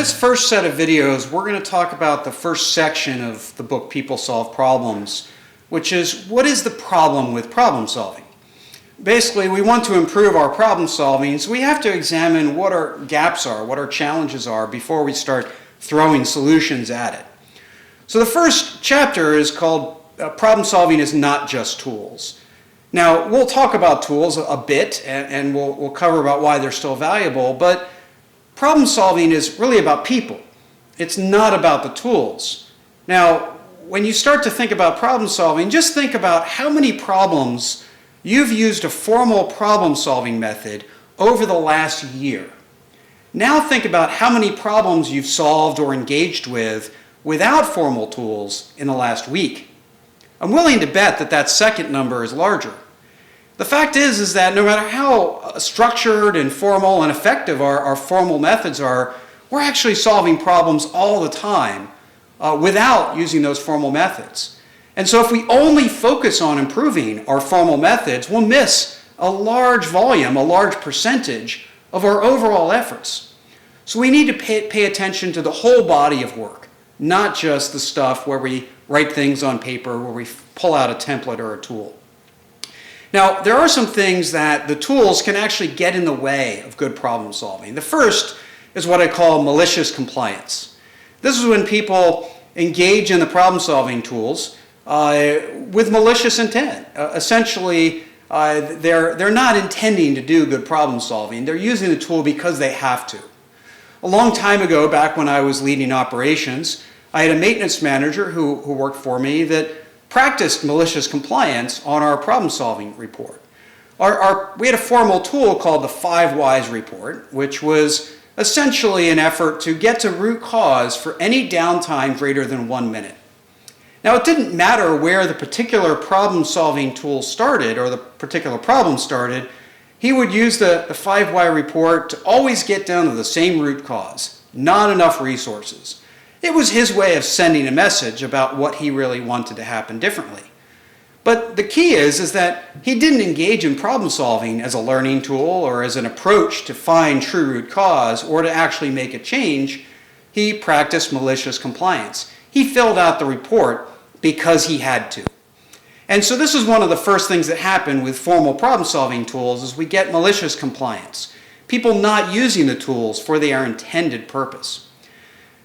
this first set of videos, we're going to talk about the first section of the book, People Solve Problems, which is, what is the problem with problem solving? Basically, we want to improve our problem solving, so we have to examine what our gaps are, what our challenges are, before we start throwing solutions at it. So the first chapter is called Problem Solving is Not Just Tools. Now, we'll talk about tools a bit, and we'll cover about why they're still valuable, but problem solving is really about people. It's not about the tools. Now, when you start to think about problem solving, just think about how many problems you've used a formal problem solving method over the last year. Now think about how many problems you've solved or engaged with without formal tools in the last week. I'm willing to bet that that second number is larger. The fact is that no matter how structured and formal and effective our formal methods are, we're actually solving problems all the time without using those formal methods. And so if we only focus on improving our formal methods, we'll miss a large volume, a large percentage of our overall efforts. So we need to pay attention to the whole body of work, not just the stuff where we write things on paper, where we pull out a template or a tool. Now, there are some things that the tools can actually get in the way of good problem solving. The first is what I call malicious compliance. This is when people engage in the problem solving tools with malicious intent. Essentially, they're not intending to do good problem solving. They're using the tool because they have to. A long time ago, back when I was leading operations, I had a maintenance manager who worked for me that practiced malicious compliance on our problem solving report. We had a formal tool called the 5 Whys report, which was essentially an effort to get to root cause for any downtime greater than 1 minute. Now, it didn't matter where the particular problem-solving tool started or the particular problem started. He would use the 5 Why report to always get down to the same root cause, not enough resources. It was his way of sending a message about what he really wanted to happen differently. But the key is that he didn't engage in problem-solving as a learning tool or as an approach to find true root cause or to actually make a change. He practiced malicious compliance. He filled out the report because he had to. And so this is one of the first things that happen with formal problem-solving tools is we get malicious compliance. People not using the tools for their intended purpose.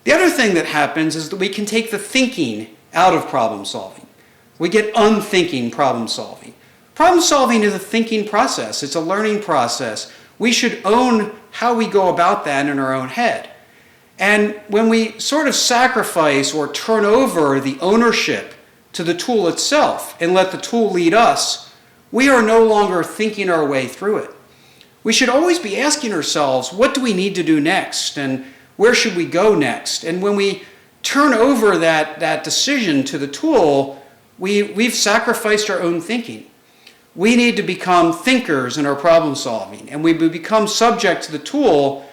The other thing that happens is that we can take the thinking out of problem-solving. We get unthinking problem-solving. Problem-solving is a thinking process. It's a learning process. We should own how we go about that in our own head. And when we sort of sacrifice or turn over the ownership to the tool itself and let the tool lead us, we are no longer thinking our way through it. We should always be asking ourselves, what do we need to do next? And where should we go next? And when we turn over that decision to the tool, we've sacrificed our own thinking. We need to become thinkers in our problem solving. And we become subject to the tool.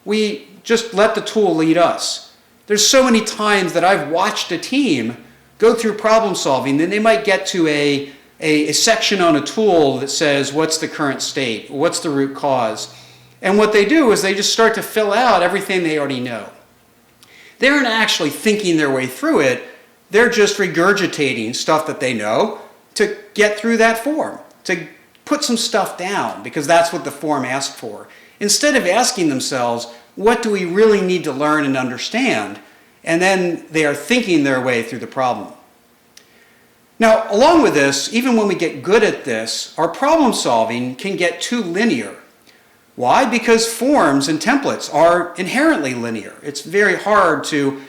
We just let the tool lead us. There's so many times that I've watched a team go through problem solving, then they might get to a section on a tool that says, what's the current state? What's the root cause? And what they do is they just start to fill out everything they already know. They aren't actually thinking their way through it. They're just regurgitating stuff that they know to get through that form, to put some stuff down, because that's what the form asked for. Instead of asking themselves, what do we really need to learn and understand? And then they are thinking their way through the problem. Now, along with this, even when we get good at this, our problem solving can get too linear. Why? Because forms and templates are inherently linear. It's very hard to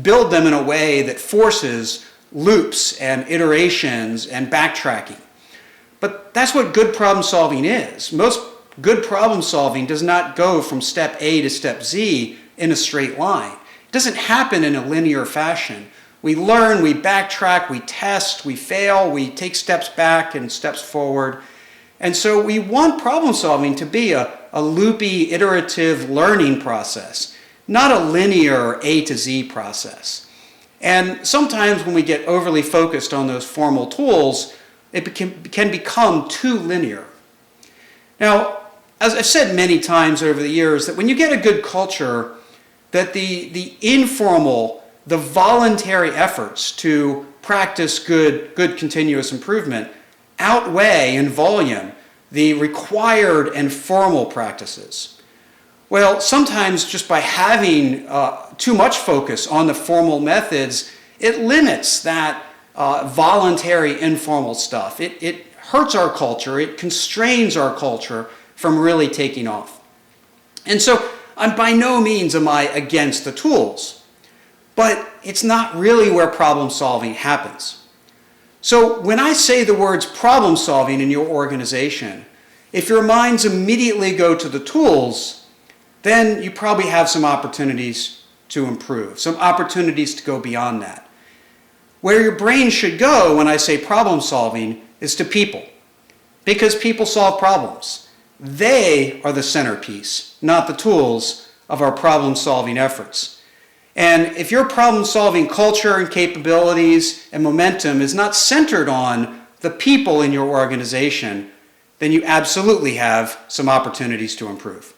build them in a way that forces loops and iterations and backtracking. But that's what good problem solving is. Most good problem solving does not go from step A to step Z in a straight line. It doesn't happen in a linear fashion. We learn, we backtrack, we test, we fail, we take steps back and steps forward. And so we want problem solving to be a loopy, iterative learning process, not a linear A to Z process. And sometimes when we get overly focused on those formal tools, it can become too linear. Now, as I've said many times over the years, that when you get a good culture, that the informal, the voluntary efforts to practice good continuous improvement outweigh in volume the required and formal practices. Well, sometimes just by having too much focus on the formal methods, it limits that voluntary informal stuff. It hurts our culture, it constrains our culture from really taking off. And so by no means am I against the tools, but it's not really where problem solving happens. So when I say the words problem solving in your organization, if your minds immediately go to the tools, then you probably have some opportunities to improve, some opportunities to go beyond that. Where your brain should go when I say problem solving is to people, because people solve problems. They are the centerpiece, not the tools of our problem solving efforts. And if your problem solving culture and capabilities and momentum is not centered on the people in your organization, then you absolutely have some opportunities to improve.